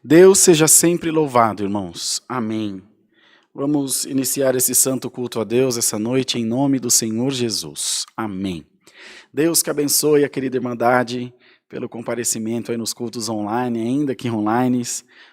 Deus seja sempre louvado, irmãos. Amém. Vamos iniciar esse santo culto a Deus essa noite em nome do Senhor Jesus. Amém. Deus que abençoe a querida Irmandade pelo comparecimento aí nos cultos online, ainda que online,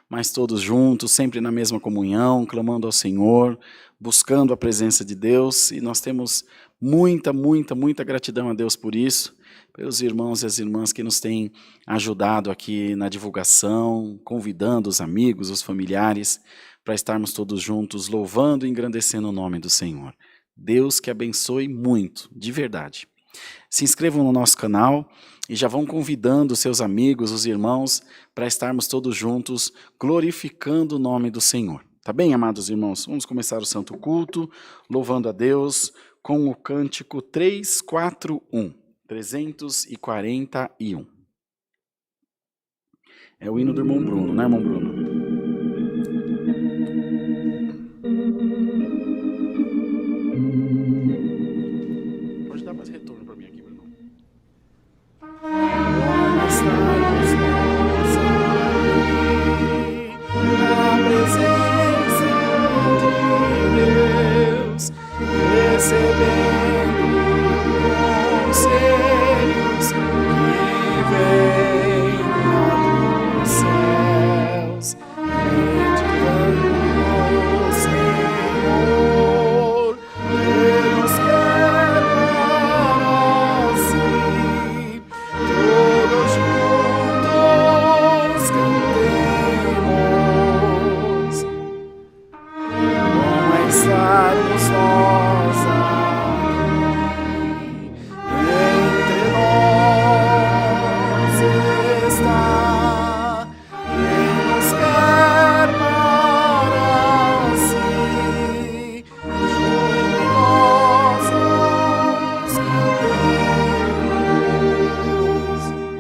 mas todos juntos, sempre na mesma comunhão, clamando ao Senhor, buscando a presença de Deus, e nós temos muita gratidão a Deus por isso, pelos irmãos e as irmãs que nos têm ajudado aqui na divulgação, convidando os amigos, os familiares, para estarmos todos juntos louvando e engrandecendo o nome do Senhor. Deus que abençoe muito, de verdade. Se inscrevam no nosso canal e já vão convidando os seus amigos, os irmãos, para estarmos todos juntos glorificando o nome do Senhor. Tá bem, amados irmãos? Vamos começar o santo culto, louvando a Deus com o cântico 341. 341. É o hino do irmão Bruno, né, irmão Bruno? Pode dar mais retorno para mim aqui, Bruno. Na presença de Deus, recebendo conselhos que vêm dos céus, meditando no Senhor, Deus quer para si, todos juntos cantemos, como estarmos nós aqui, entre nós está quem nos quer para si, jubilosos cantemos, como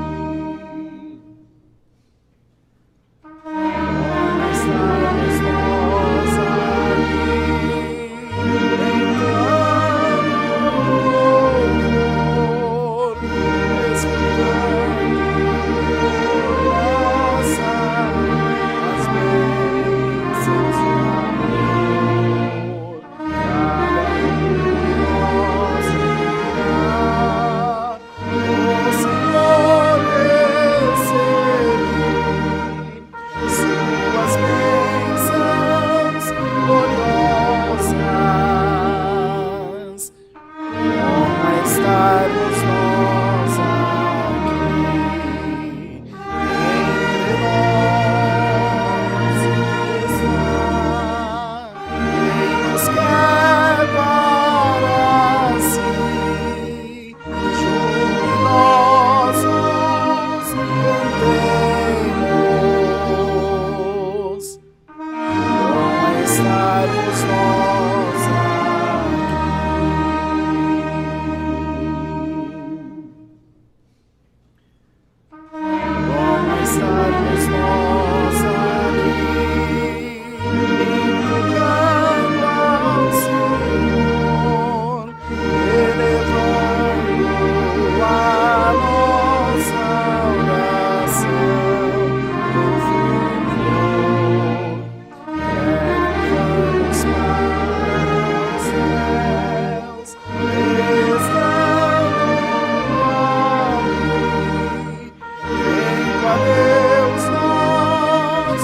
estarmos nós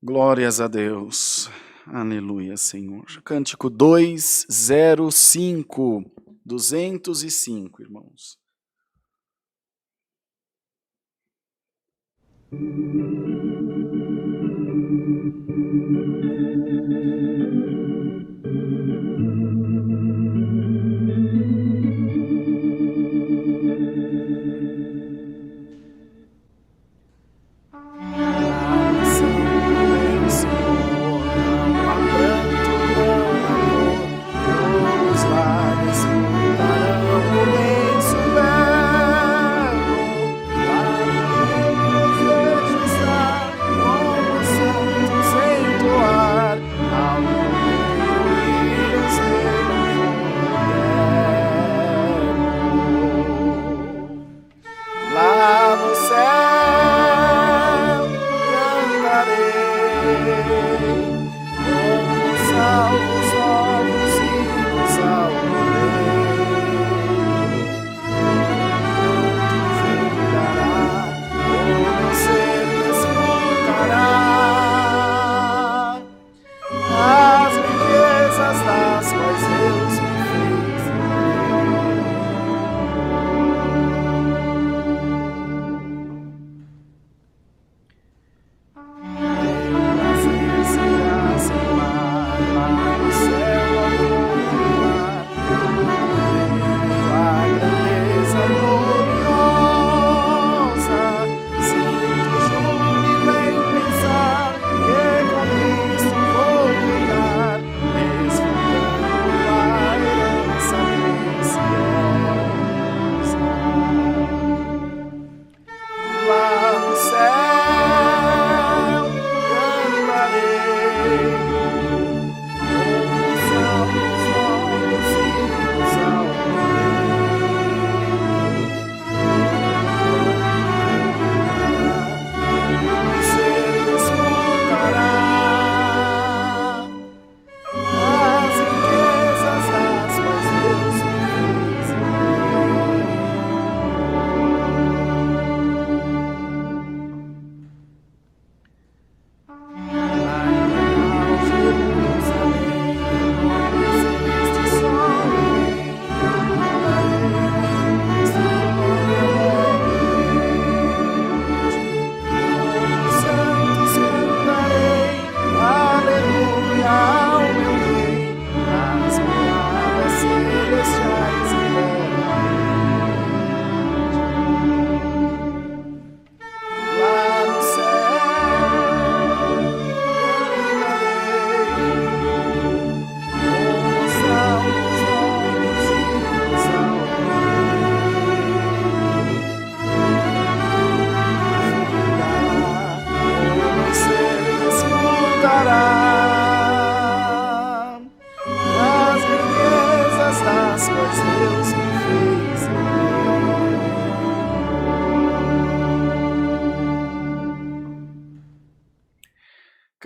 Glórias a Deus. Aleluia, Senhor. Cântico 205. 205, irmãos.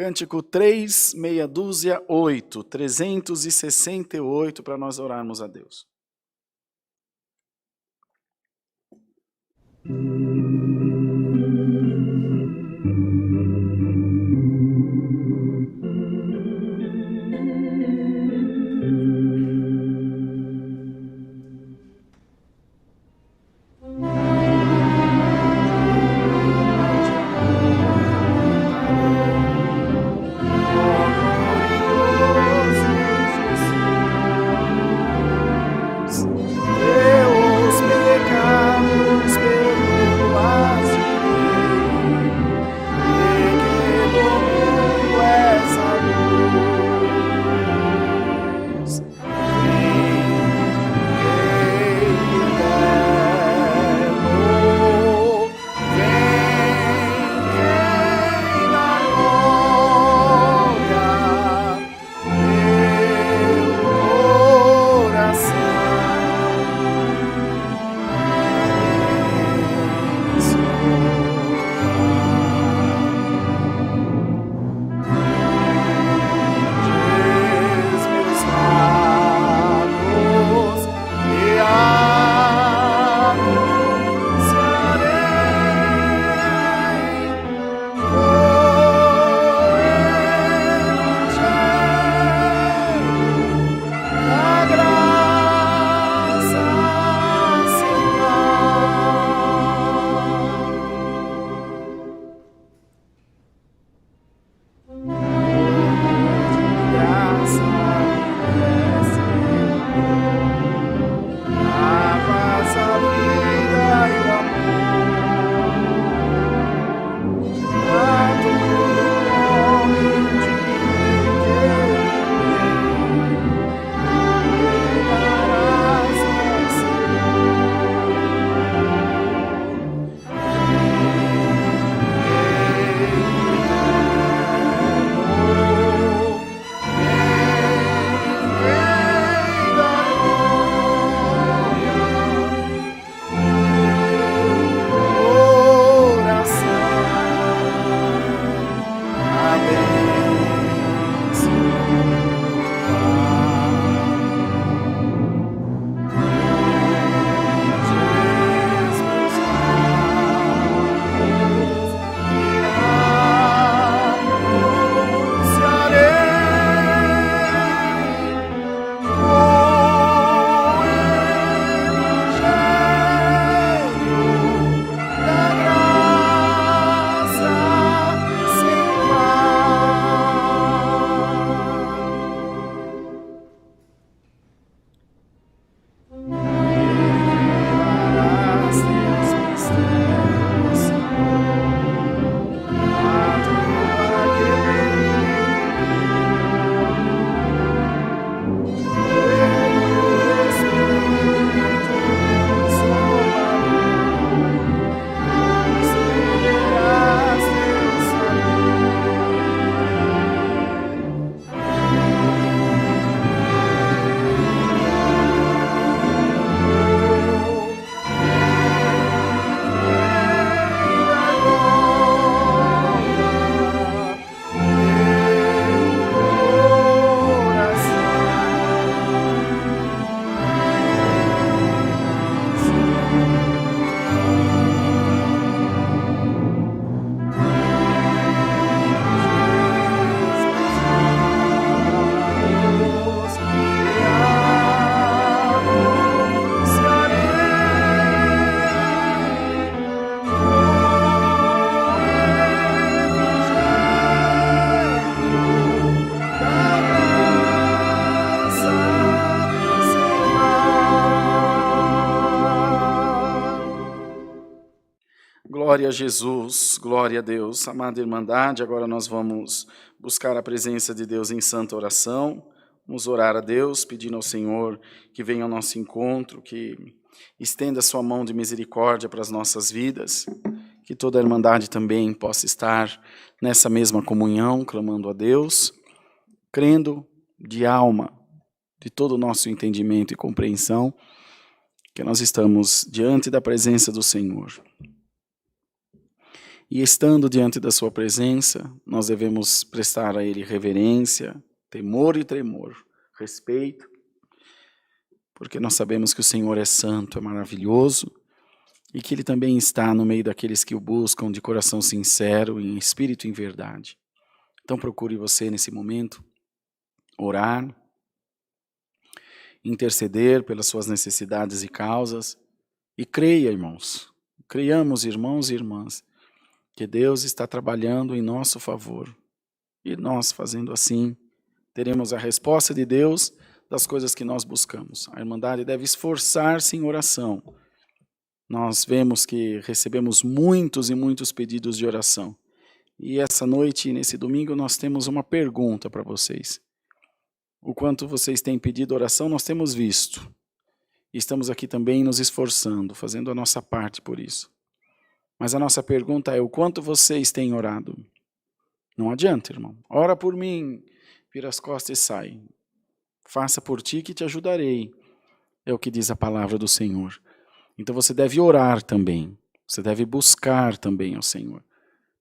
Cântico 3, meia dúzia, 8, 368, para nós orarmos a Deus. Teus pecados perdoados. Glória a Jesus, glória a Deus. Amada Irmandade, agora nós vamos buscar a presença de Deus em santa oração. Vamos orar a Deus, pedindo ao Senhor que venha ao nosso encontro, que estenda a sua mão de misericórdia para as nossas vidas, que toda a Irmandade também possa estar nessa mesma comunhão, clamando a Deus, crendo de alma, de todo o nosso entendimento e compreensão, que nós estamos diante da presença do Senhor. E estando diante da sua presença, nós devemos prestar a Ele reverência, temor e tremor, respeito, porque nós sabemos que o Senhor é santo, é maravilhoso, e que Ele também está no meio daqueles que o buscam de coração sincero, em espírito e em verdade. Então procure você nesse momento orar, interceder pelas suas necessidades e causas, e creia, irmãos, creiamos, irmãos e irmãs, que Deus está trabalhando em nosso favor. E nós, fazendo assim, teremos a resposta de Deus das coisas que nós buscamos. A Irmandade deve esforçar-se em oração. Nós vemos que recebemos muitos e muitos pedidos de oração. E essa noite, nesse domingo, nós temos uma pergunta para vocês. O quanto vocês têm pedido oração, nós temos visto. E estamos aqui também nos esforçando, fazendo a nossa parte por isso. Mas a nossa pergunta é, o quanto vocês têm orado? Não adianta, irmão. Ora por mim, vira as costas e sai. Faça por ti que te ajudarei. É o que diz a palavra do Senhor. Então você deve orar também. Você deve buscar também ao Senhor.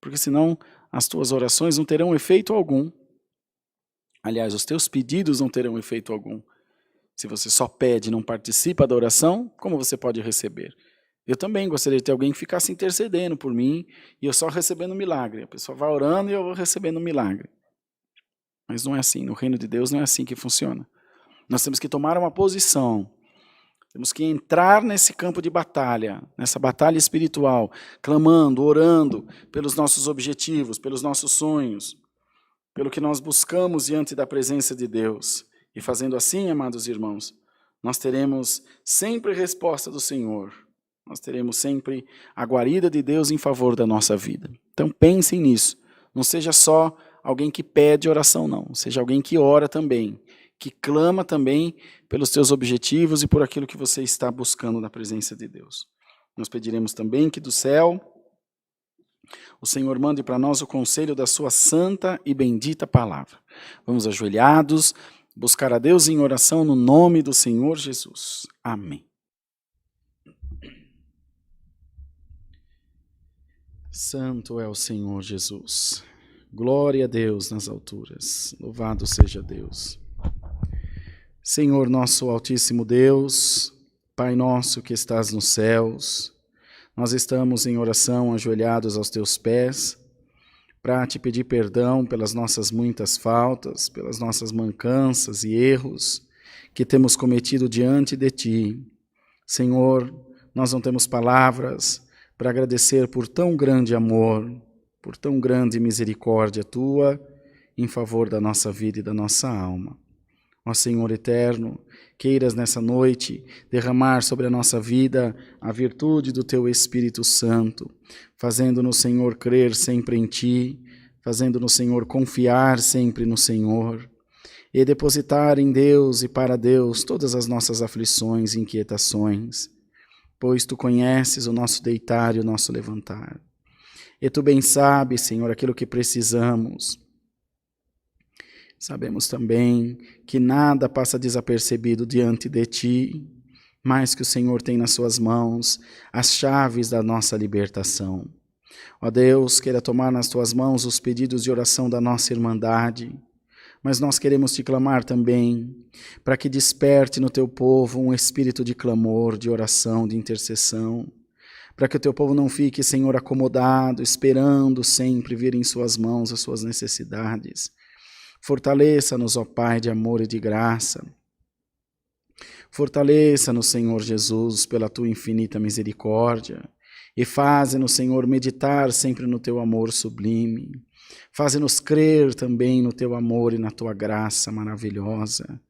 Porque senão as tuas orações não terão efeito algum. Aliás, os teus pedidos não terão efeito algum. Se você só pede e não participa da oração, como você pode receber? Eu também gostaria de ter alguém que ficasse intercedendo por mim e eu só recebendo milagre. A pessoa vai orando e eu vou recebendo milagre. Mas não é assim. No reino de Deus não é assim que funciona. Nós temos que tomar uma posição. Temos que entrar nesse campo de batalha, nessa batalha espiritual, clamando, orando pelos nossos objetivos, pelos nossos sonhos, pelo que nós buscamos diante da presença de Deus. E fazendo assim, amados irmãos, nós teremos sempre resposta do Senhor. Nós teremos sempre a guarida de Deus em favor da nossa vida. Então pensem nisso. Não seja só alguém que pede oração, não. Seja alguém que ora também, que clama também pelos seus objetivos e por aquilo que você está buscando na presença de Deus. Nós pediremos também que do céu o Senhor mande para nós o conselho da sua santa e bendita palavra. Vamos ajoelhados, buscar a Deus em oração no nome do Senhor Jesus. Amém. Santo é o Senhor Jesus. Glória a Deus nas alturas. Louvado seja Deus. Senhor nosso altíssimo Deus, Pai nosso que estás nos céus, nós estamos em oração ajoelhados aos teus pés para te pedir perdão pelas nossas muitas faltas, pelas nossas mancanças e erros que temos cometido diante de ti. Senhor, nós não temos palavras para agradecer por tão grande amor, por tão grande misericórdia tua em favor da nossa vida e da nossa alma. Ó Senhor eterno, queiras nessa noite derramar sobre a nossa vida a virtude do teu Espírito Santo, fazendo-nos, Senhor, crer sempre em ti, fazendo-nos, Senhor, confiar sempre no Senhor, e depositar em Deus e para Deus todas as nossas aflições e inquietações, pois tu conheces o nosso deitar e o nosso levantar. E tu bem sabes, Senhor, aquilo que precisamos. Sabemos também que nada passa desapercebido diante de ti, mas que o Senhor tem nas suas mãos as chaves da nossa libertação. Ó Deus, queira tomar nas tuas mãos os pedidos de oração da nossa irmandade, mas nós queremos te clamar também, para que desperte no teu povo um espírito de clamor, de oração, de intercessão, para que o teu povo não fique, Senhor, acomodado, esperando sempre vir em suas mãos as suas necessidades. Fortaleça-nos, ó Pai, de amor e de graça. Fortaleça-nos, Senhor Jesus, pela tua infinita misericórdia, e faze-nos, Senhor, meditar sempre no teu amor sublime. Faze-nos crer também no teu amor e na tua graça maravilhosa.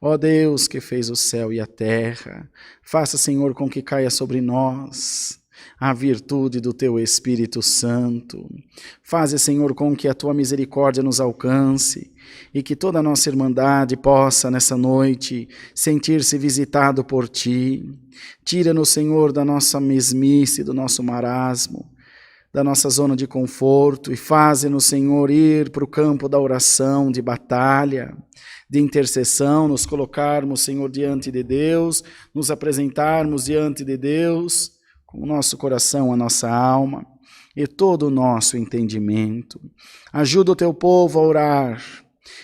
Ó Deus que fez o céu e a terra, faça, Senhor, com que caia sobre nós a virtude do Teu Espírito Santo. Faze, Senhor, com que a Tua misericórdia nos alcance e que toda a nossa irmandade possa, nessa noite, sentir-se visitado por Ti. Tira-nos, Senhor, da nossa mesmice, do nosso marasmo, da nossa zona de conforto e faze-nos, Senhor, ir para o campo da oração, de batalha, de intercessão, nos colocarmos, Senhor, diante de Deus, nos apresentarmos diante de Deus, com o nosso coração, a nossa alma e todo o nosso entendimento. Ajuda o Teu povo a orar,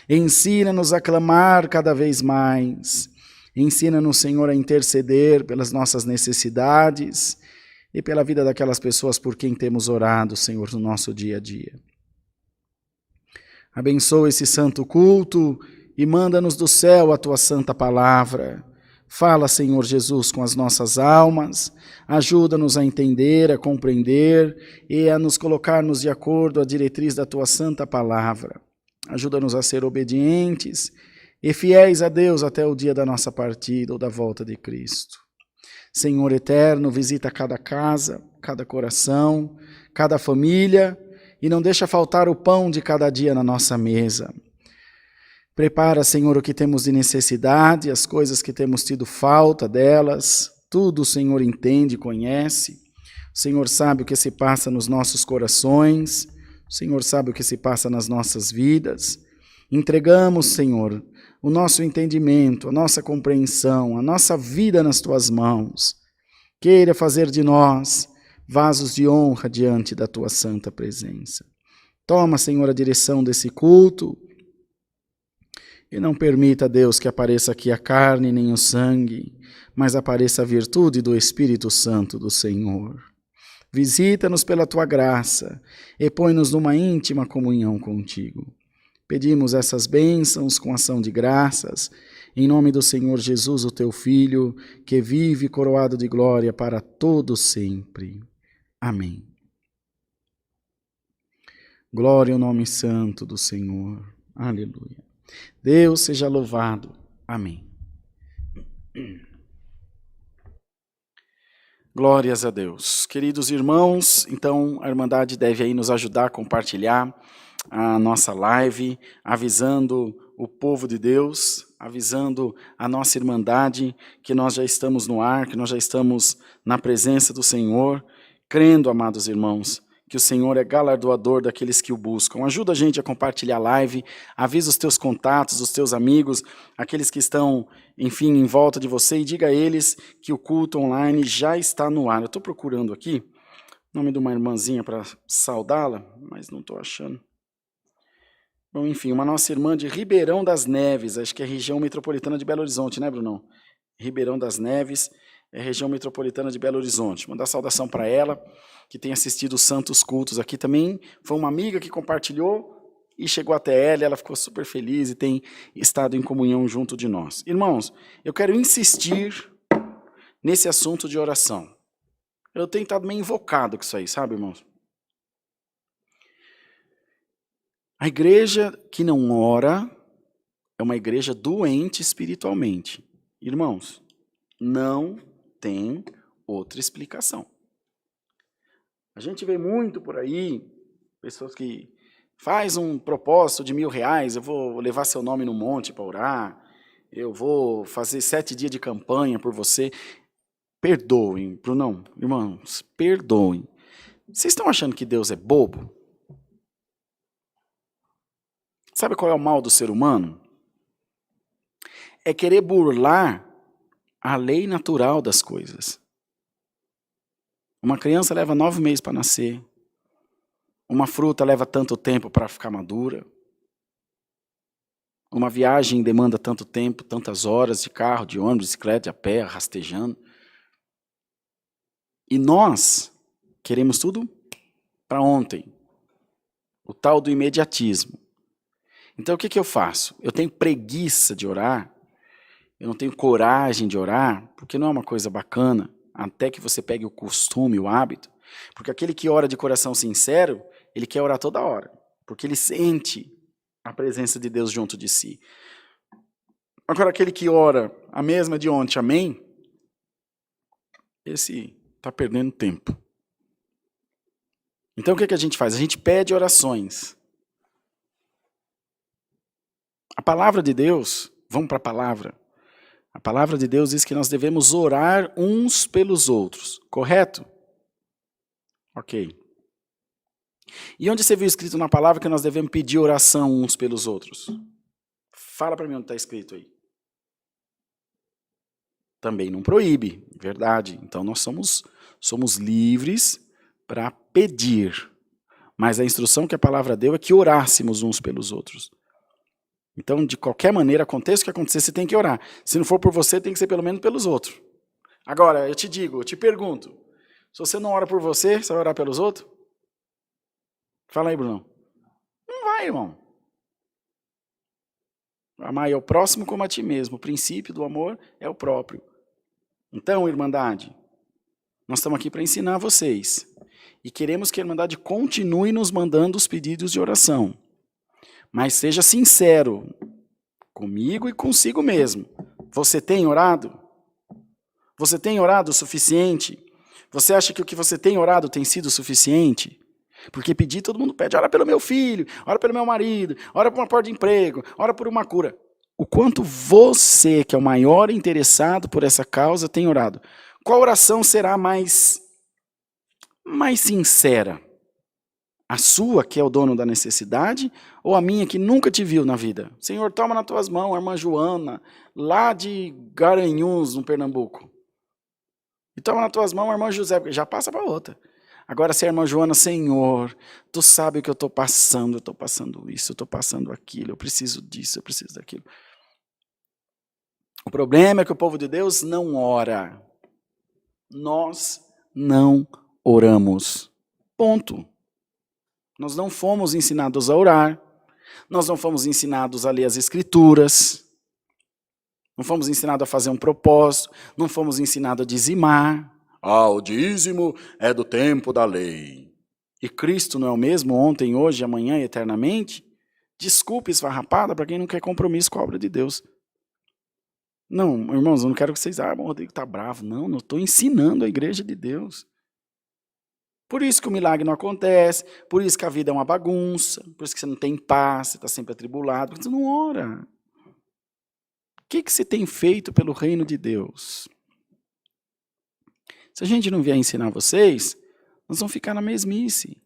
ensina-nos a clamar cada vez mais, ensina-nos, Senhor, a interceder pelas nossas necessidades e pela vida daquelas pessoas por quem temos orado, Senhor, no nosso dia a dia. Abençoa esse santo culto e manda-nos do céu a Tua santa palavra. Fala, Senhor Jesus, com as nossas almas, ajuda-nos a entender, a compreender e a nos colocarmos de acordo à diretriz da Tua santa palavra. Ajuda-nos a ser obedientes e fiéis a Deus até o dia da nossa partida ou da volta de Cristo. Senhor eterno, visita cada casa, cada coração, cada família e não deixa faltar o pão de cada dia na nossa mesa. Prepara, Senhor, o que temos de necessidade, as coisas que temos tido falta delas, tudo o Senhor entende, conhece. O Senhor sabe o que se passa nos nossos corações, o Senhor sabe o que se passa nas nossas vidas. Entregamos, Senhor, o nosso entendimento, a nossa compreensão, a nossa vida nas Tuas mãos. Queira fazer de nós vasos de honra diante da Tua santa presença. Toma, Senhor, a direção desse culto e não permita, Deus, que apareça aqui a carne nem o sangue, mas apareça a virtude do Espírito Santo do Senhor. Visita-nos pela Tua graça e põe-nos numa íntima comunhão contigo. Pedimos essas bênçãos com ação de graças, em nome do Senhor Jesus, o Teu Filho, que vive coroado de glória para todo sempre. Amém. Glória ao nome santo do Senhor. Aleluia. Deus seja louvado. Amém. Glórias a Deus. Queridos irmãos, então a Irmandade deve aí nos ajudar a compartilhar a nossa live, avisando o povo de Deus, avisando a nossa Irmandade que nós já estamos no ar, que nós já estamos na presença do Senhor, crendo, amados irmãos, que o Senhor é galardoador daqueles que o buscam. Ajuda a gente a compartilhar a live, avisa os teus contatos, os teus amigos, aqueles que estão, enfim, em volta de você e diga a eles que o culto online já está no ar. Eu estou procurando aqui o nome de uma irmãzinha para saudá-la, mas não estou achando. Bom, enfim, uma nossa irmã de Ribeirão das Neves, acho que é região metropolitana de Belo Horizonte, né, Brunão? Ribeirão das Neves, é região metropolitana de Belo Horizonte. Mandar saudação para ela, que tem assistido os santos cultos aqui também. Foi uma amiga que compartilhou e chegou até ela ficou super feliz e tem estado em comunhão junto de nós. Irmãos, eu quero insistir nesse assunto de oração. Eu tenho estado meio invocado com isso aí, sabe, irmãos? A igreja que não ora é uma igreja doente espiritualmente. Irmãos, não tem outra explicação. A gente vê muito por aí, pessoas que faz um propósito de R$1.000, eu vou levar seu nome no monte para orar, eu vou fazer 7 dias de campanha por você. Perdoem, Brunão, irmãos, perdoem. Vocês estão achando que Deus é bobo? Sabe qual é o mal do ser humano? É querer burlar a lei natural das coisas. Uma criança leva 9 meses para nascer. Uma fruta leva tanto tempo para ficar madura. Uma viagem demanda tanto tempo, tantas horas de carro, de ônibus, de bicicleta, de a pé, rastejando. E nós queremos tudo para ontem. O tal do imediatismo. Então o que eu faço? Eu tenho preguiça de orar, eu não tenho coragem de orar, porque não é uma coisa bacana, até que você pegue o costume, o hábito. Porque aquele que ora de coração sincero, ele quer orar toda hora, porque ele sente a presença de Deus junto de si. Agora aquele que ora a mesma de ontem, amém? Esse está perdendo tempo. Então o que a gente faz? A gente pede orações. A palavra de Deus, vamos para a palavra. A palavra de Deus diz que nós devemos orar uns pelos outros, correto? Ok. E onde você viu escrito na palavra que nós devemos pedir oração uns pelos outros? Fala para mim onde está escrito aí. Também não proíbe, verdade. Então nós somos livres para pedir. Mas a instrução que a palavra deu é que orássemos uns pelos outros. Então, de qualquer maneira, aconteça o que acontecer, você tem que orar. Se não for por você, tem que ser pelo menos pelos outros. Agora, eu te pergunto, se você não ora por você, você vai orar pelos outros? Fala aí, Bruno. Não vai, irmão. Amar é o próximo como a ti mesmo. O princípio do amor é o próprio. Então, Irmandade, nós estamos aqui para ensinar vocês. E queremos que a Irmandade continue nos mandando os pedidos de oração. Mas seja sincero comigo e consigo mesmo. Você tem orado? Você tem orado o suficiente? Você acha que o que você tem orado tem sido suficiente? Porque pedir, todo mundo pede. Ora pelo meu filho, ora pelo meu marido, ora por uma porta de emprego, ora por uma cura. O quanto você, que é o maior interessado por essa causa, tem orado? Qual oração será mais sincera? A sua, que é o dono da necessidade, ou a minha, que nunca te viu na vida? Senhor, toma nas tuas mãos a irmã Joana, lá de Garanhuns, no Pernambuco. E toma nas tuas mãos a irmã José, porque já passa para outra. Agora, se a irmã Joana, Senhor, tu sabe o que eu estou passando isso, eu estou passando aquilo, eu preciso disso, eu preciso daquilo. O problema é que o povo de Deus não ora. Nós não oramos. Ponto. Nós não fomos ensinados a orar, nós não fomos ensinados a ler as Escrituras, não fomos ensinados a fazer um propósito, não fomos ensinados a dizimar. O dízimo é do tempo da lei. E Cristo não é o mesmo ontem, hoje, amanhã e eternamente? Desculpe, esfarrapada, para quem não quer compromisso com a obra de Deus. Não, irmãos, eu não quero que vocês, o Rodrigo está bravo. Não, eu estou ensinando a igreja de Deus. Por isso que o milagre não acontece, por isso que a vida é uma bagunça, por isso que você não tem paz, você está sempre atribulado, porque você não ora. O que você tem feito pelo reino de Deus? Se a gente não vier ensinar vocês, nós vamos ficar na mesmice.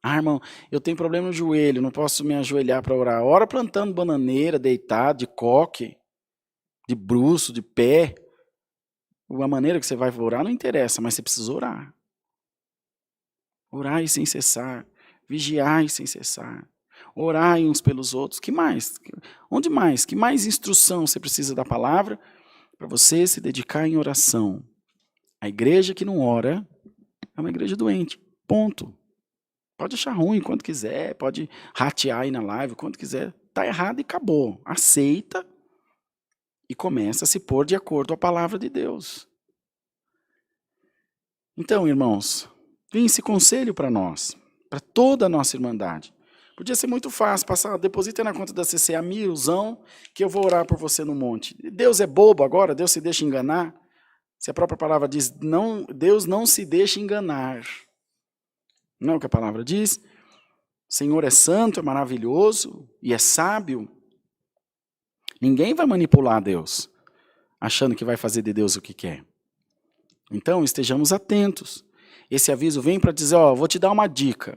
Irmão, eu tenho problema no joelho, não posso me ajoelhar para orar. Ora plantando bananeira, deitado, de coque, de bruço, de pé. A maneira que você vai orar não interessa, mas você precisa orar. Orai sem cessar, vigiai sem cessar, orai uns pelos outros. Que mais? Onde mais? Que mais instrução você precisa da palavra para você se dedicar em oração? A igreja que não ora é uma igreja doente, ponto. Pode achar ruim quanto quiser, pode ratear aí na live quanto quiser. Está errado e acabou. Aceita e começa a se pôr de acordo com a palavra de Deus. Então, irmãos, vem esse conselho para nós, para toda a nossa irmandade. Podia ser muito fácil, deposita na conta da CCA 1000, que eu vou orar por você no monte. Deus é bobo agora? Deus se deixa enganar? Se a própria palavra diz, não, Deus não se deixa enganar. Não é o que a palavra diz? O Senhor é santo, é maravilhoso e é sábio. Ninguém vai manipular Deus, achando que vai fazer de Deus o que quer. Então, estejamos atentos. Esse aviso vem para dizer, vou te dar uma dica.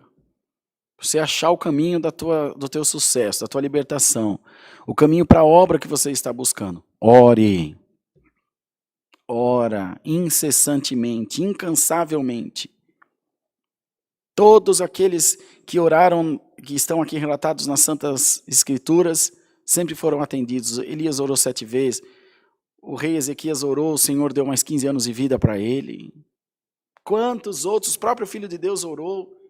Você achar o caminho do teu sucesso, da tua libertação. O caminho para a obra que você está buscando. Ore. Ora, incessantemente, incansavelmente. Todos aqueles que oraram, que estão aqui relatados nas Santas Escrituras, sempre foram atendidos. Elias orou 7 vezes. O rei Ezequias orou, o Senhor deu mais 15 anos de vida para ele. Quantos outros, o próprio Filho de Deus orou.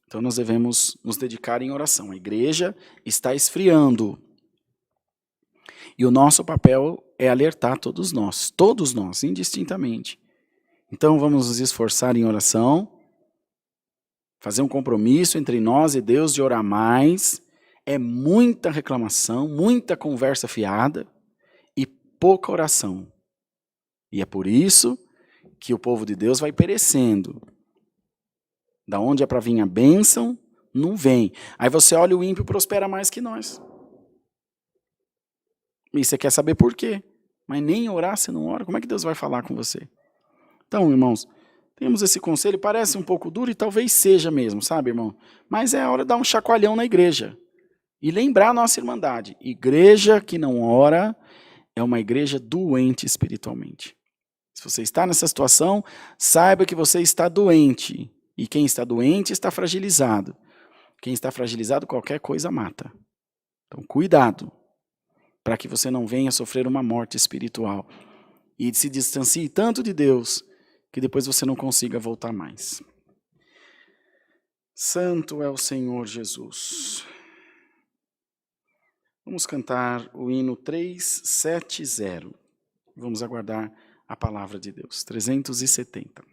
Então nós devemos nos dedicar em oração. A igreja está esfriando. E o nosso papel é alertar todos nós, indistintamente. Então vamos nos esforçar em oração, fazer um compromisso entre nós e Deus de orar mais. É muita reclamação, muita conversa fiada e pouca oração. E é por isso que o povo de Deus vai perecendo. Da onde é para vir a bênção, não vem. Aí você olha, o ímpio prospera mais que nós. E você quer saber por quê? Mas nem orar você não ora. Como é que Deus vai falar com você? Então, irmãos, temos esse conselho, parece um pouco duro e talvez seja mesmo, sabe, irmão? Mas é hora de dar um chacoalhão na igreja. E lembrar a nossa irmandade. Igreja que não ora é uma igreja doente espiritualmente. Se você está nessa situação, saiba que você está doente. E quem está doente está fragilizado. Quem está fragilizado, qualquer coisa mata. Então, cuidado, para que você não venha sofrer uma morte espiritual. E se distancie tanto de Deus, que depois você não consiga voltar mais. Santo é o Senhor Jesus. Vamos cantar o hino 370. Vamos aguardar a palavra de Deus. 370.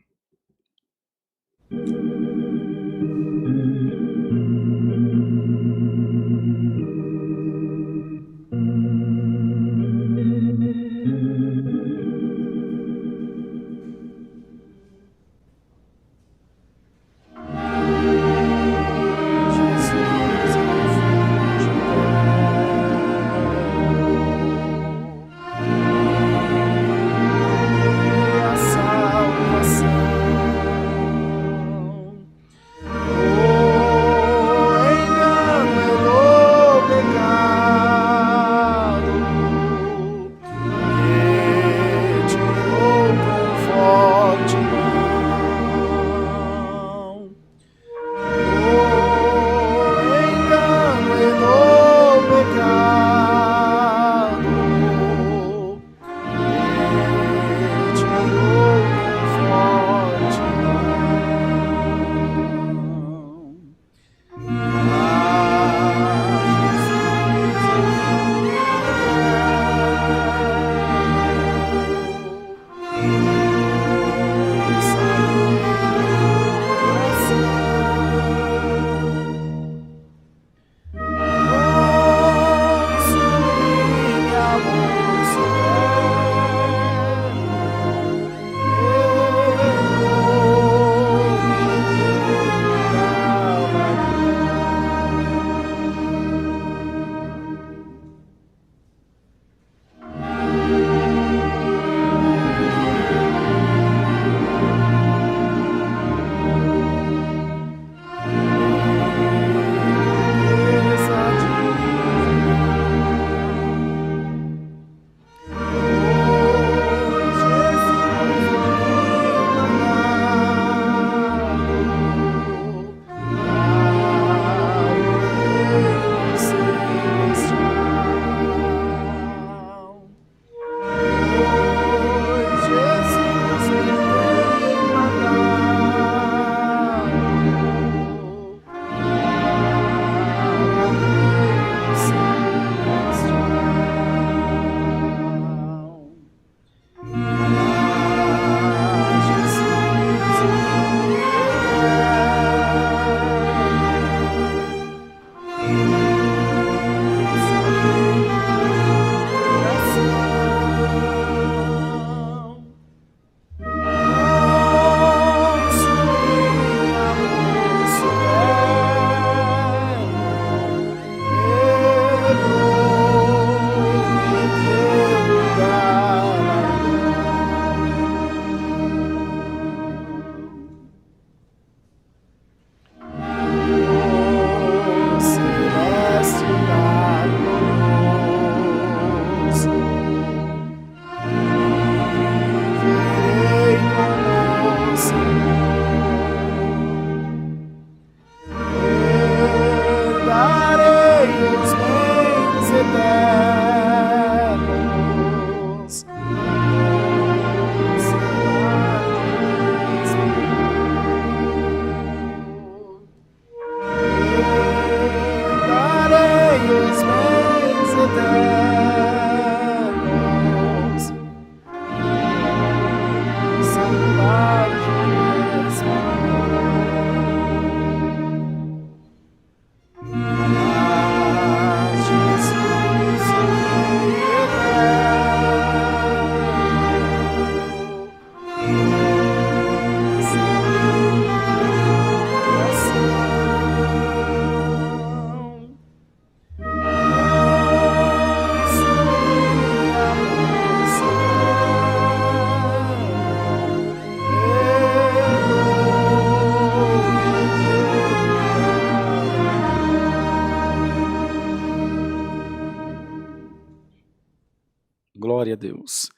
Glória a Deus.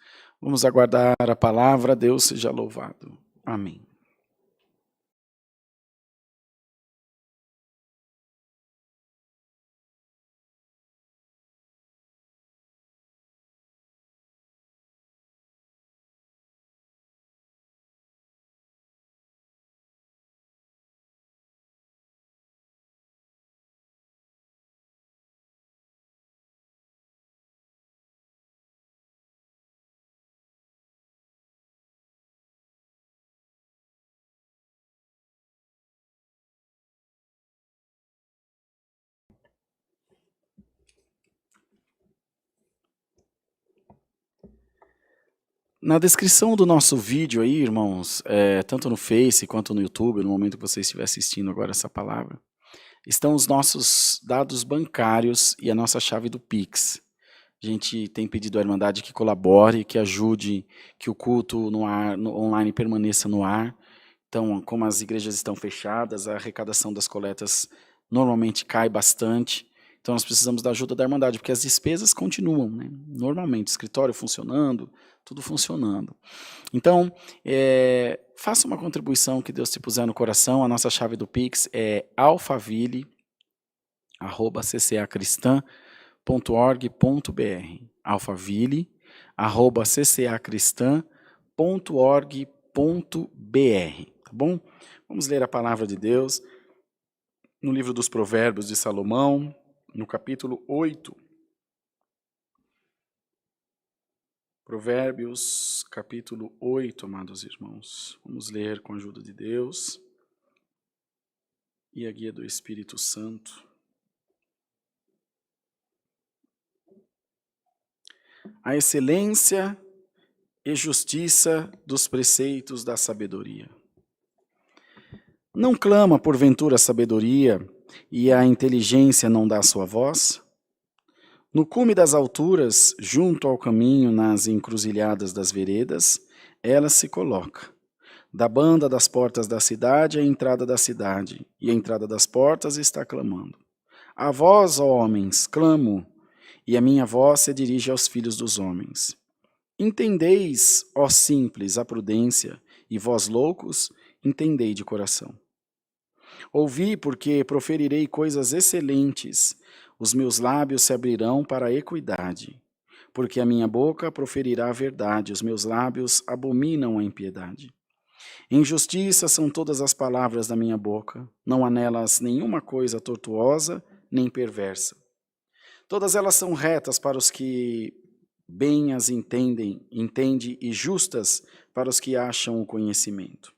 Vamos aguardar a palavra. Deus seja louvado. Amém. Na descrição do nosso vídeo aí, irmãos, tanto no Face quanto no YouTube, no momento que você estiver assistindo agora essa palavra, estão os nossos dados bancários e a nossa chave do Pix. A gente tem pedido à Irmandade que colabore, que ajude, que o culto online permaneça no ar. Então, como as igrejas estão fechadas, a arrecadação das coletas normalmente cai bastante. Então, nós precisamos da ajuda da Irmandade, porque as despesas continuam, né? Normalmente, escritório funcionando, tudo funcionando. Então, faça uma contribuição que Deus te puser no coração. A nossa chave do Pix é alfaville@ccacristã.org.br. alfaville@ccacristã.org.br. Tá bom? Vamos ler a palavra de Deus no livro dos Provérbios de Salomão, no capítulo 8. Provérbios, capítulo 8, amados irmãos. Vamos ler com a ajuda de Deus e a guia do Espírito Santo. A excelência e justiça dos preceitos da sabedoria. Não clama porventura a sabedoria, e a inteligência não dá sua voz? No cume das alturas, junto ao caminho, nas encruzilhadas das veredas, ela se coloca. Da banda das portas da cidade, à entrada da cidade, e a entrada das portas está clamando. A vós, ó homens, clamo, e a minha voz se dirige aos filhos dos homens. Entendeis, ó simples, a prudência, e vós loucos, entendei de coração. Ouvi, porque proferirei coisas excelentes, os meus lábios se abrirão para a equidade, porque a minha boca proferirá a verdade, os meus lábios abominam a impiedade. Injustiça são todas as palavras da minha boca, não há nelas nenhuma coisa tortuosa nem perversa. Todas elas são retas para os que bem as entende e justas para os que acham o conhecimento.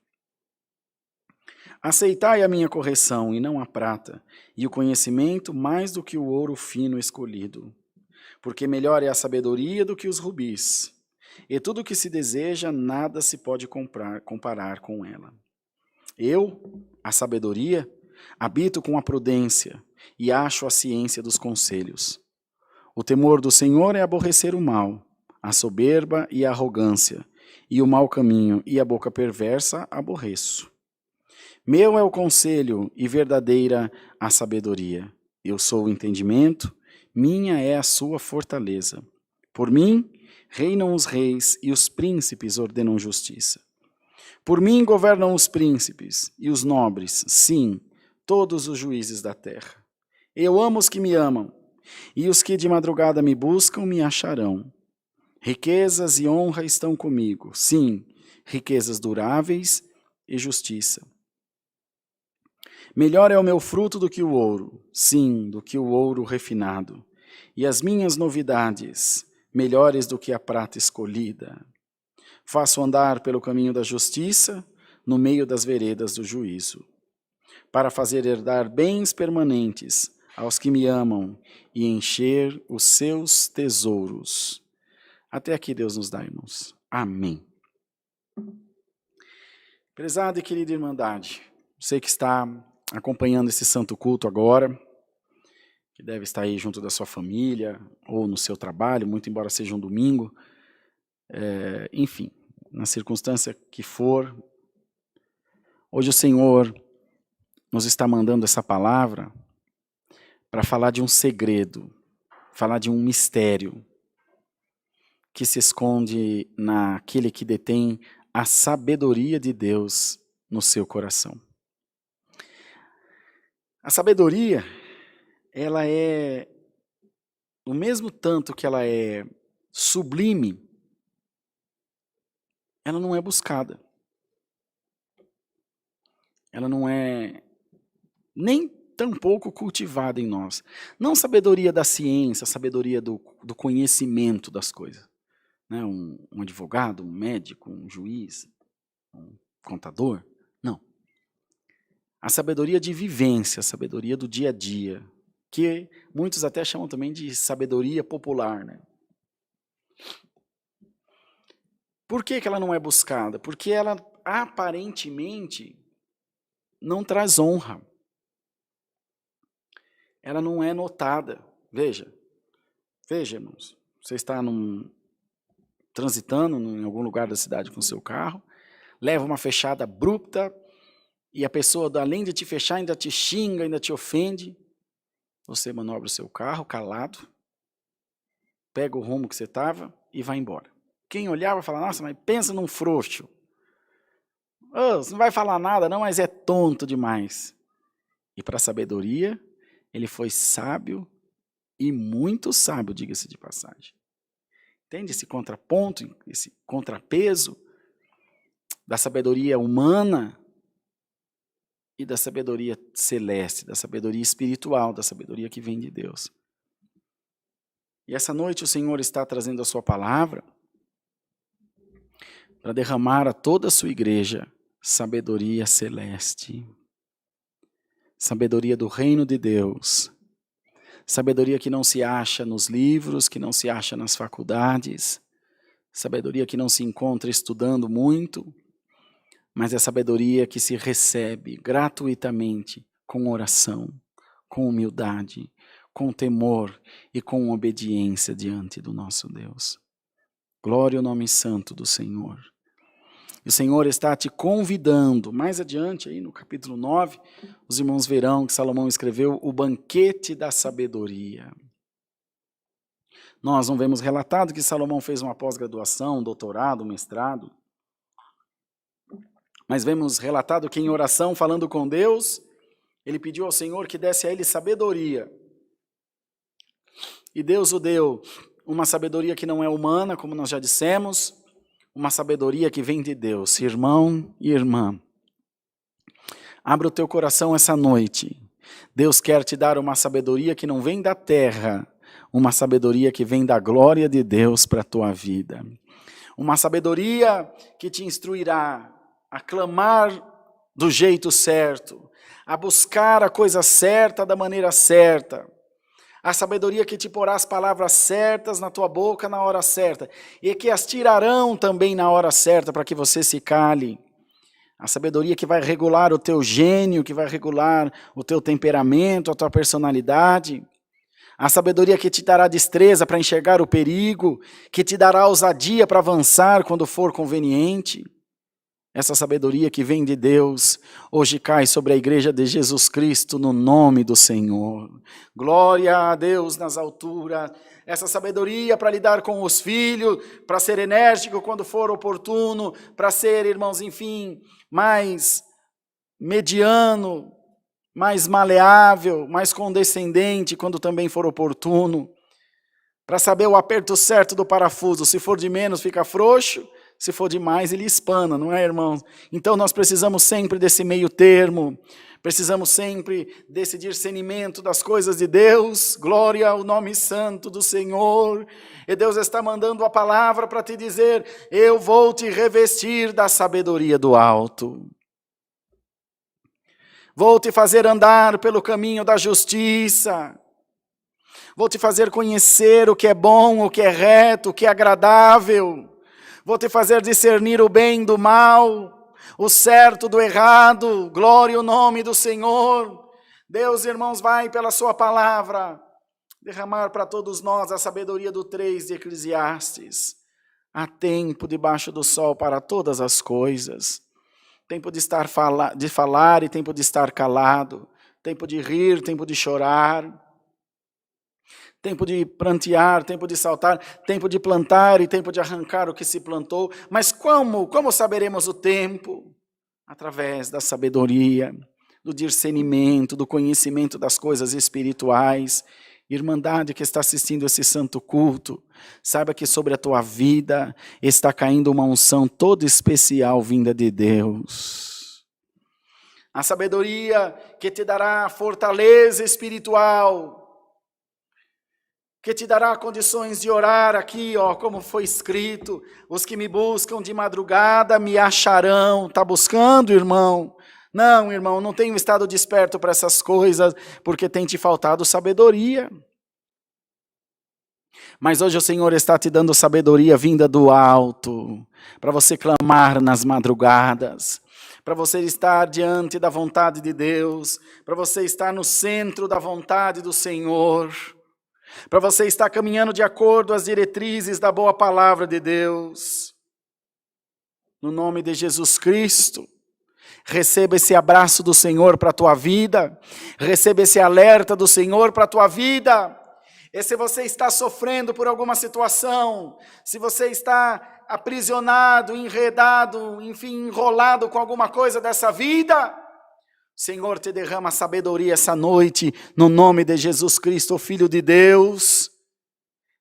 Aceitai a minha correção, e não a prata, e o conhecimento mais do que o ouro fino escolhido. Porque melhor é a sabedoria do que os rubis, e tudo o que se deseja, nada se pode comparar com ela. Eu, a sabedoria, habito com a prudência, e acho a ciência dos conselhos. O temor do Senhor é aborrecer o mal, a soberba e a arrogância, e o mau caminho e a boca perversa aborreço. Meu é o conselho e verdadeira a sabedoria. Eu sou o entendimento, minha é a sua fortaleza. Por mim, reinam os reis e os príncipes ordenam justiça. Por mim governam os príncipes e os nobres, sim, todos os juízes da terra. Eu amo os que me amam, e os que de madrugada me buscam me acharão. Riquezas e honra estão comigo, sim, riquezas duráveis e justiça. Melhor é o meu fruto do que o ouro, sim, do que o ouro refinado, e as minhas novidades, melhores do que a prata escolhida. Faço andar pelo caminho da justiça, no meio das veredas do juízo, para fazer herdar bens permanentes aos que me amam e encher os seus tesouros. Até aqui Deus nos dá, irmãos. Amém. Prezada e querida Irmandade, você que está acompanhando esse santo culto agora, que deve estar aí junto da sua família ou no seu trabalho, muito embora seja um domingo, enfim, na circunstância que for, hoje o Senhor nos está mandando essa palavra para falar de um segredo, falar de um mistério, que se esconde naquele que detém a sabedoria de Deus no seu coração. A sabedoria, ela é, o mesmo tanto que ela é sublime, ela não é buscada. Ela não é nem tampouco cultivada em nós. Não sabedoria da ciência, sabedoria do conhecimento das coisas. Né? Um advogado, um médico, um juiz, um contador. Não. A sabedoria de vivência, a sabedoria do dia a dia, que muitos até chamam também de sabedoria popular. Né? Por que ela não é buscada? Porque ela aparentemente não traz honra. Ela não é notada. Veja, irmãos, você está transitando em algum lugar da cidade com o seu carro, leva uma fechada abrupta e a pessoa, além de te fechar, ainda te xinga, ainda te ofende. Você manobra o seu carro calado, pega o rumo que você estava e vai embora. Quem olhar vai falar, nossa, mas pensa num frouxo. Oh, você não vai falar nada não, mas é tonto demais. E para a sabedoria, ele foi sábio e muito sábio, diga-se de passagem. Entende esse contraponto, esse contrapeso da sabedoria humana e da sabedoria celeste, da sabedoria espiritual, da sabedoria que vem de Deus. E essa noite o Senhor está trazendo a sua palavra para derramar a toda a sua igreja sabedoria celeste, sabedoria do reino de Deus, sabedoria que não se acha nos livros, que não se acha nas faculdades, sabedoria que não se encontra estudando muito, mas é sabedoria que se recebe gratuitamente com oração, com humildade, com temor e com obediência diante do nosso Deus. Glória ao nome santo do Senhor. E o Senhor está te convidando, mais adiante aí no capítulo 9, os irmãos verão que Salomão escreveu o banquete da sabedoria. Nós não vemos relatado que Salomão fez uma pós-graduação, um doutorado, um mestrado, mas vemos relatado que em oração, falando com Deus, ele pediu ao Senhor que desse a ele sabedoria. E Deus o deu, uma sabedoria que não é humana, como nós já dissemos, uma sabedoria que vem de Deus. Irmão e irmã, abra o teu coração essa noite. Deus quer te dar uma sabedoria que não vem da terra, uma sabedoria que vem da glória de Deus para a tua vida. Uma sabedoria que te instruirá a clamar do jeito certo, a buscar a coisa certa da maneira certa. A sabedoria que te porá as palavras certas na tua boca na hora certa, e que as tirarão também na hora certa para que você se cale. A sabedoria que vai regular o teu gênio, que vai regular o teu temperamento, a tua personalidade. A sabedoria que te dará destreza para enxergar o perigo, que te dará ousadia para avançar quando for conveniente. Essa sabedoria que vem de Deus, hoje cai sobre a igreja de Jesus Cristo no nome do Senhor. Glória a Deus nas alturas. Essa sabedoria para lidar com os filhos, para ser enérgico quando for oportuno, para ser, irmãos, enfim, mais mediano, mais maleável, mais condescendente quando também for oportuno. Para saber o aperto certo do parafuso, se for de menos fica frouxo, se for demais, ele espana, não é, irmãos? Então nós precisamos sempre desse meio termo, precisamos sempre desse discernimento das coisas de Deus. Glória ao nome santo do Senhor. E Deus está mandando a palavra para te dizer, eu vou te revestir da sabedoria do alto. Vou te fazer andar pelo caminho da justiça. Vou te fazer conhecer o que é bom, o que é reto, o que é agradável. Vou te fazer discernir o bem do mal, o certo do errado. Glória ao nome do Senhor. Deus, irmãos, vai pela sua palavra derramar para todos nós a sabedoria do 3 de Eclesiastes. Há tempo debaixo do sol para todas as coisas. Tempo de falar e tempo de estar calado. Tempo de rir, tempo de chorar. Tempo de prantear, tempo de saltar, tempo de plantar e tempo de arrancar o que se plantou. Mas como saberemos o tempo? Através da sabedoria, do discernimento, do conhecimento das coisas espirituais. Irmandade que está assistindo esse santo culto, saiba que sobre a tua vida está caindo uma unção toda especial vinda de Deus. A sabedoria que te dará fortaleza espiritual, que te dará condições de orar aqui, como foi escrito, os que me buscam de madrugada me acharão. Está buscando, irmão? Não, irmão, não tenho estado desperto para essas coisas, porque tem te faltado sabedoria. Mas hoje o Senhor está te dando sabedoria vinda do alto, para você clamar nas madrugadas, para você estar diante da vontade de Deus, para você estar no centro da vontade do Senhor, para você estar caminhando de acordo às diretrizes da boa palavra de Deus. No nome de Jesus Cristo, receba esse abraço do Senhor para a tua vida, receba esse alerta do Senhor para a tua vida. E se você está sofrendo por alguma situação, se você está aprisionado, enredado, enfim, enrolado com alguma coisa dessa vida, Senhor, te derrama sabedoria essa noite, no nome de Jesus Cristo, o Filho de Deus,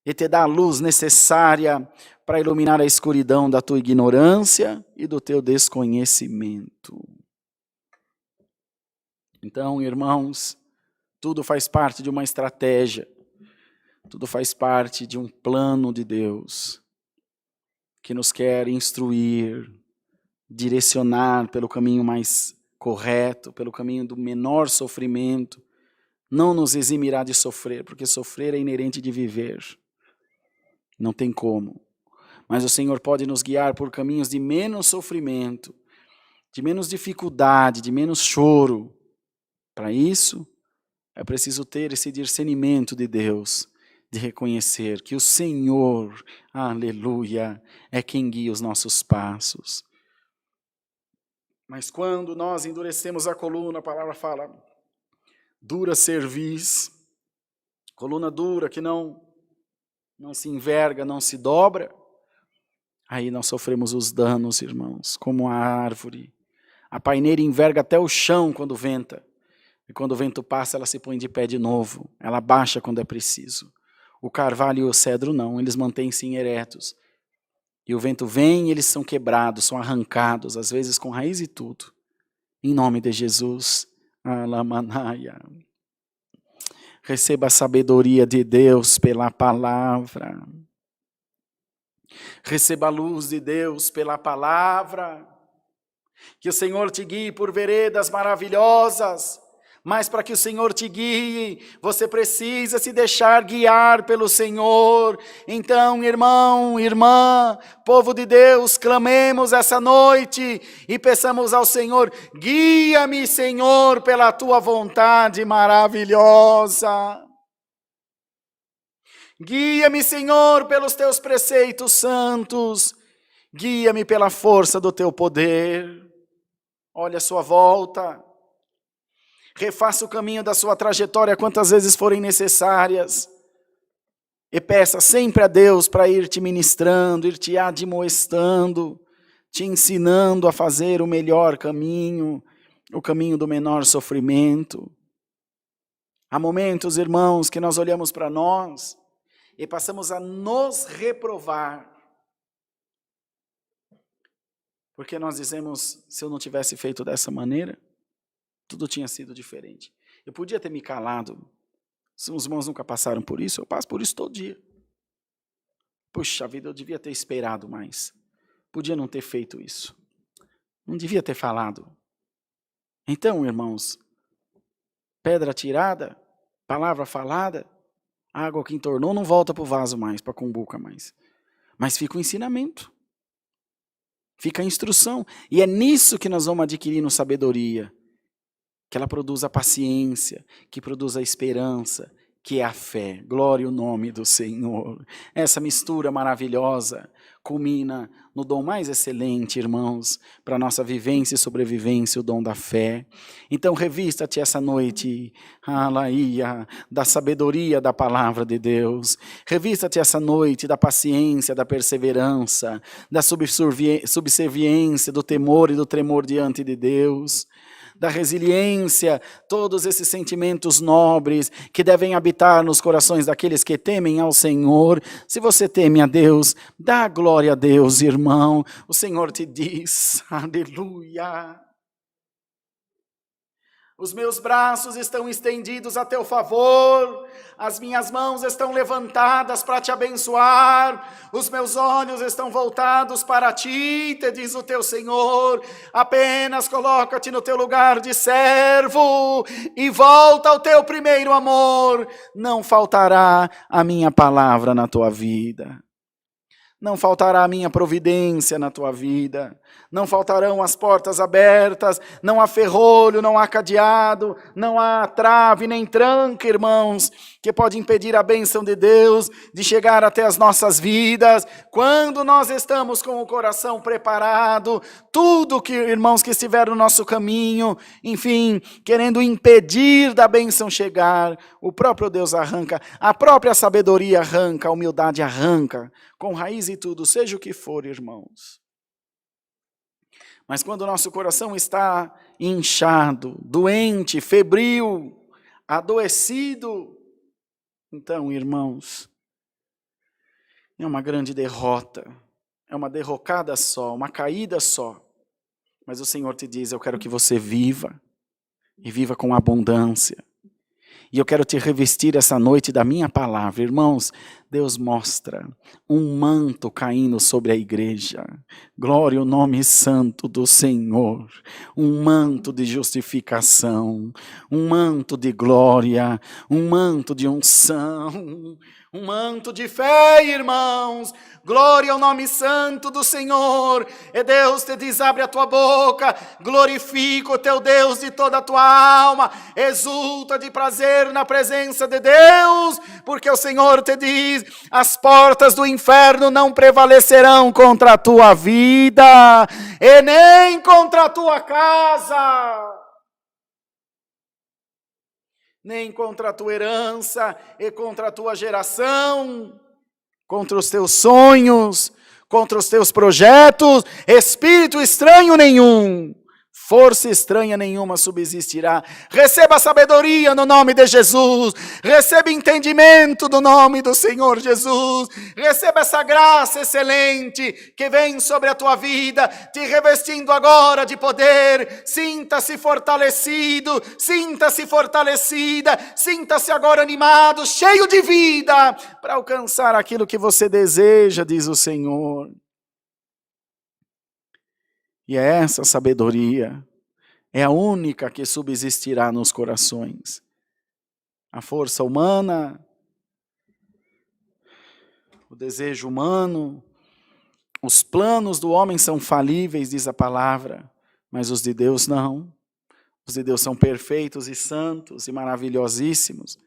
e te dá a luz necessária para iluminar a escuridão da tua ignorância e do teu desconhecimento. Então, irmãos, tudo faz parte de uma estratégia, tudo faz parte de um plano de Deus, que nos quer instruir, direcionar pelo caminho mais correto, pelo caminho do menor sofrimento. Não nos eximirá de sofrer, porque sofrer é inerente de viver. Não tem como. Mas o Senhor pode nos guiar por caminhos de menos sofrimento, de menos dificuldade, de menos choro. Para isso, é preciso ter esse discernimento de Deus, de reconhecer que o Senhor, aleluia, é quem guia os nossos passos. Mas quando nós endurecemos a coluna, a palavra fala, dura cerviz, coluna dura que não se enverga, não se dobra, aí nós sofremos os danos, irmãos, como a árvore. A paineira enverga até o chão quando venta, e quando o vento passa ela se põe de pé de novo, ela baixa quando é preciso. O carvalho e o cedro não, eles mantêm-se eretos. E o vento vem e eles são quebrados, são arrancados, às vezes com raiz e tudo. Em nome de Jesus. Alamanaya. Receba a sabedoria de Deus pela palavra. Receba a luz de Deus pela palavra. Que o Senhor te guie por veredas maravilhosas. Mas para que o Senhor te guie, você precisa se deixar guiar pelo Senhor. Então, irmão, irmã, povo de Deus, clamemos essa noite e peçamos ao Senhor, guia-me, Senhor, pela tua vontade maravilhosa. Guia-me, Senhor, pelos teus preceitos santos. Guia-me pela força do teu poder. Olha a sua volta. Refaça o caminho da sua trajetória quantas vezes forem necessárias. E peça sempre a Deus para ir te ministrando, ir te admoestando, te ensinando a fazer o melhor caminho, o caminho do menor sofrimento. Há momentos, irmãos, que nós olhamos para nós e passamos a nos reprovar. Porque nós dizemos, se eu não tivesse feito dessa maneira, tudo tinha sido diferente. Eu podia ter me calado. Se os irmãos nunca passaram por isso, eu passo por isso todo dia. Puxa vida, eu devia ter esperado mais. Podia não ter feito isso. Não devia ter falado. Então, irmãos, pedra tirada, palavra falada, água que entornou não volta para o vaso mais, para a cumbuca mais. Mas fica o ensinamento. Fica a instrução. E é nisso que nós vamos adquirindo sabedoria. Que ela produza paciência, que produza esperança, que é a fé. Glória ao nome do Senhor. Essa mistura maravilhosa culmina no dom mais excelente, irmãos, para a nossa vivência e sobrevivência, o dom da fé. Então revista-te essa noite, alaia, da sabedoria da palavra de Deus. Revista-te essa noite da paciência, da perseverança, da subserviência, do temor e do tremor diante de Deus, da resiliência, todos esses sentimentos nobres que devem habitar nos corações daqueles que temem ao Senhor. Se você teme a Deus, dá glória a Deus, irmão. O Senhor te diz, aleluia. Os meus braços estão estendidos a teu favor, as minhas mãos estão levantadas para te abençoar, os meus olhos estão voltados para ti, te diz o teu Senhor. Apenas coloca-te no teu lugar de servo e volta ao teu primeiro amor. Não faltará a minha palavra na tua vida. Não faltará a minha providência na tua vida, não faltarão as portas abertas, não há ferrolho, não há cadeado, não há trave nem tranca, irmãos, que pode impedir a bênção de Deus de chegar até as nossas vidas. Quando nós estamos com o coração preparado, tudo que, irmãos, que estiver no nosso caminho, enfim, querendo impedir da bênção chegar, o próprio Deus arranca, a própria sabedoria arranca, a humildade arranca, com raiz e tudo, seja o que for, irmãos. Mas quando o nosso coração está inchado, doente, febril, adoecido, então, irmãos, é uma grande derrota, é uma derrocada só, uma caída só. Mas o Senhor te diz, eu quero que você viva, e viva com abundância. E eu quero te revestir essa noite da minha palavra. Irmãos, Deus mostra um manto caindo sobre a igreja. Glória ao nome santo do Senhor. Um manto de justificação, um manto de glória, um manto de unção, um manto de fé, irmãos. Glória ao nome santo do Senhor. E Deus te diz, abre a tua boca, glorifica o teu Deus de toda a tua alma, exulta de prazer na presença de Deus, porque o Senhor te diz, as portas do inferno não prevalecerão contra a tua vida, e nem contra a tua casa, nem contra a tua herança, e contra a tua geração, contra os teus sonhos, contra os teus projetos, espírito estranho nenhum, força estranha nenhuma subsistirá. Receba sabedoria no nome de Jesus, receba entendimento no nome do Senhor Jesus, receba essa graça excelente que vem sobre a tua vida, te revestindo agora de poder. Sinta-se fortalecido, sinta-se fortalecida, sinta-se agora animado, cheio de vida, para alcançar aquilo que você deseja, diz o Senhor. E é essa sabedoria, é a única que subsistirá nos corações. A força humana, o desejo humano, os planos do homem são falíveis, diz a palavra, mas os de Deus não. Os de Deus são perfeitos e santos e maravilhosíssimos.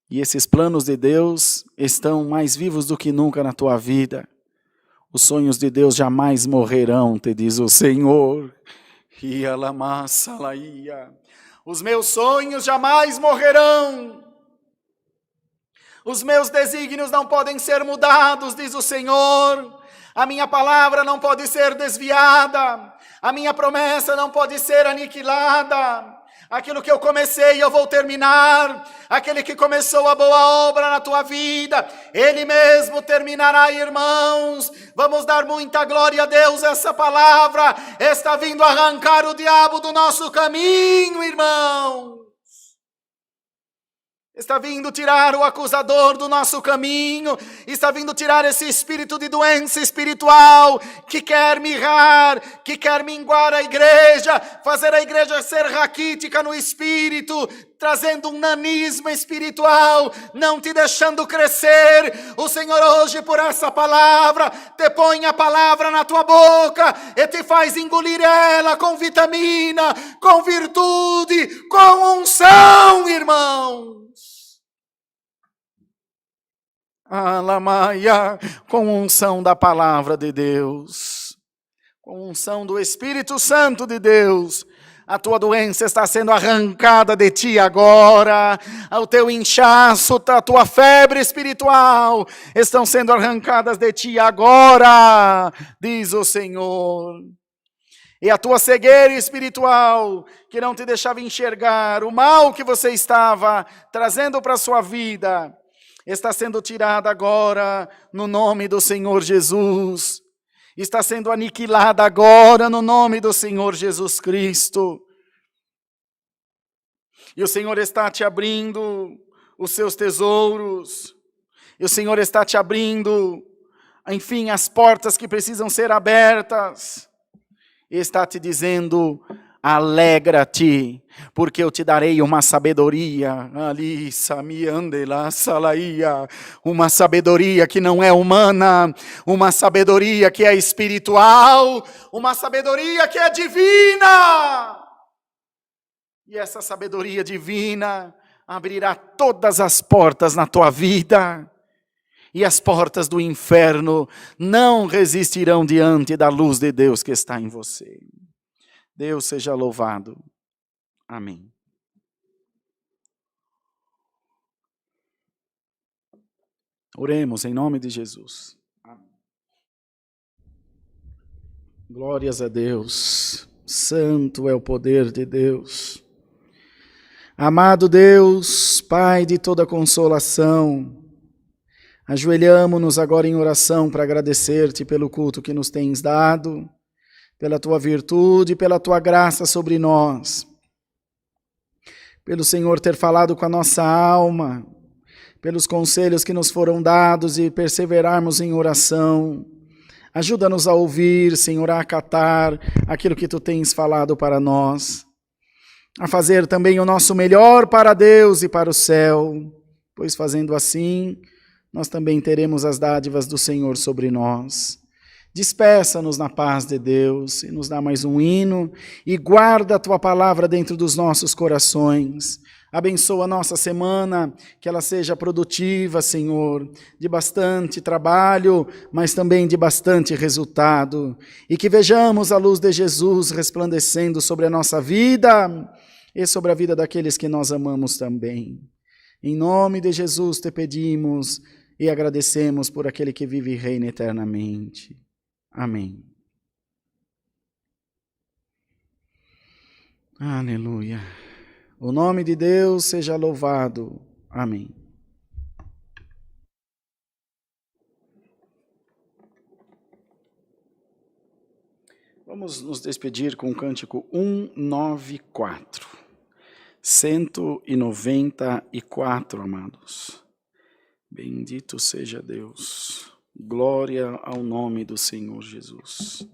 E esses planos de Deus estão mais vivos do que nunca na tua vida. Os sonhos de Deus jamais morrerão, te diz o Senhor. Os meus sonhos jamais morrerão. Os meus desígnios não podem ser mudados, diz o Senhor. A minha palavra não pode ser desviada. A minha promessa não pode ser aniquilada. Aquilo que eu comecei, eu vou terminar. Aquele que começou a boa obra na tua vida, Ele mesmo terminará, irmãos. Vamos dar muita glória a Deus. Essa palavra está vindo arrancar o diabo do nosso caminho, irmãos. Está vindo tirar o acusador do nosso caminho, está vindo tirar esse espírito de doença espiritual que quer mirrar, que quer minguar a igreja, fazer a igreja ser raquítica no espírito, trazendo um nanismo espiritual, não te deixando crescer. O Senhor hoje, por essa palavra, te põe a palavra na tua boca e te faz engolir ela com vitamina, com virtude, com unção, irmãos. Alamaia, com unção da palavra de Deus, com unção do Espírito Santo de Deus. A tua doença está sendo arrancada de ti agora. O teu inchaço, a tua febre espiritual estão sendo arrancadas de ti agora, diz o Senhor. E a tua cegueira espiritual, que não te deixava enxergar o mal que você estava trazendo para a sua vida, está sendo tirada agora no nome do Senhor Jesus. Está sendo aniquilada agora no nome do Senhor Jesus Cristo. E o Senhor está te abrindo os seus tesouros. E o Senhor está te abrindo, enfim, as portas que precisam ser abertas. E está te dizendo: alegra-te, porque eu te darei uma sabedoria, uma sabedoria que não é humana, uma sabedoria que é espiritual, uma sabedoria que é divina. E essa sabedoria divina abrirá todas as portas na tua vida, e as portas do inferno não resistirão diante da luz de Deus que está em você. Deus seja louvado. Amém. Oremos em nome de Jesus. Amém. Glórias a Deus. Santo é o poder de Deus. Amado Deus, Pai de toda consolação, ajoelhamo-nos agora em oração para agradecer-te pelo culto que nos tens dado, pela tua virtude, pela tua graça sobre nós, pelo Senhor ter falado com a nossa alma, pelos conselhos que nos foram dados e perseverarmos em oração. Ajuda-nos a ouvir, Senhor, a acatar aquilo que tu tens falado para nós, a fazer também o nosso melhor para Deus e para o céu, pois fazendo assim, nós também teremos as dádivas do Senhor sobre nós. Despeça-nos na paz de Deus e nos dá mais um hino e guarda a tua palavra dentro dos nossos corações. Abençoa a nossa semana, que ela seja produtiva, Senhor, de bastante trabalho, mas também de bastante resultado. E que vejamos a luz de Jesus resplandecendo sobre a nossa vida e sobre a vida daqueles que nós amamos também. Em nome de Jesus te pedimos e agradecemos por aquele que vive e reina eternamente. Amém. Aleluia. O nome de Deus seja louvado. Amém. Vamos nos despedir com o cântico 194. 194, amados. Bendito seja Deus. Glória ao nome do Senhor Jesus.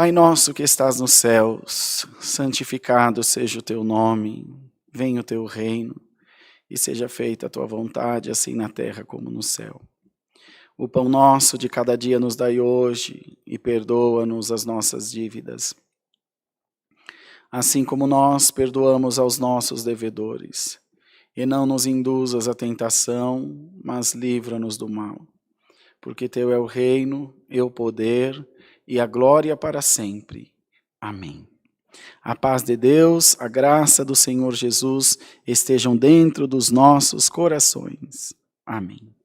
Pai nosso que estás nos céus, santificado seja o teu nome, venha o teu reino e seja feita a tua vontade, assim na terra como no céu. O pão nosso de cada dia nos dai hoje e perdoa-nos as nossas dívidas, assim como nós perdoamos aos nossos devedores. E não nos induzas à tentação, mas livra-nos do mal. Porque teu é o reino, e o poder, e a glória para sempre. Amém. A paz de Deus, a graça do Senhor Jesus estejam dentro dos nossos corações. Amém.